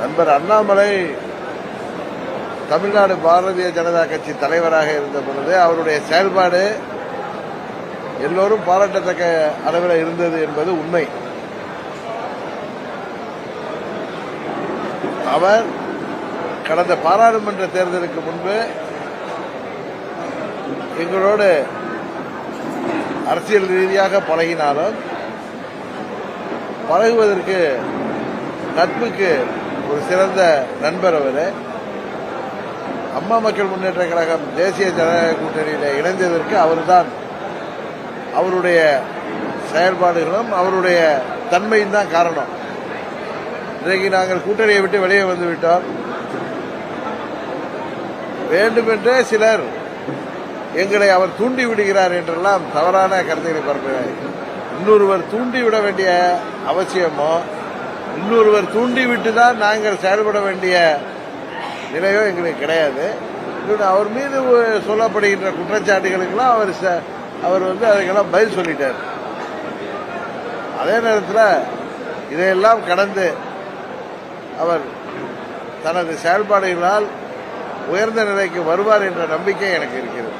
நண்பர் அண்ணாமலை தமிழ்நாடு பாரதிய ஜனதா கட்சி தலைவராக இருந்த பொழுது அவருடைய செயல்பாடு எல்லோரும் பாராட்டத்தக்க அளவில் இருந்தது என்பது உண்மை. அவர் கடந்த பாராளுமன்ற தேர்தலுக்கு முன்பு எங்களோடு அரசியல் ரீதியாக பழகினாலும் பழகுவதற்கு நட்புக்கு ஒரு சிறந்த நண்பர். அவர் அம்மா மக்கள் முன்னேற்ற கழகம் தேசிய ஜனநாயக கூட்டணியில் இணைந்ததற்கு அவர்தான் அவருடைய செயல்பாடுகளும் அவருடைய தன்மையும் தான் காரணம். இன்றைக்கு நாங்கள் கூட்டணியை விட்டு வெளியே வந்துவிட்டோம். வேண்டுமென்றே சிலர் எங்களை அவர் தூண்டி விடுகிறார் என்றெல்லாம் தவறான கருத்துக்களை பரப்புகிறார். இன்னொருவர் தூண்டிவிட வேண்டிய அவசியமோ இன்னொருவர் தூண்டிவிட்டு தான் நாங்கள் செயல்பட வேண்டிய நிலையோ எங்களுக்கு கிடையாது. அவர் மீது சொல்லப்படுகின்ற குற்றச்சாட்டுகளுக்கெல்லாம் அவர் அதுக்கெல்லாம் பதில் சொல்லிட்டார். அதே நேரத்தில் இதையெல்லாம் கடந்து அவர் தனது செயல்பாடுகளால் உயர்ந்த நிலைக்கு வருவார் என்ற நம்பிக்கை எனக்கு இருக்கிறது.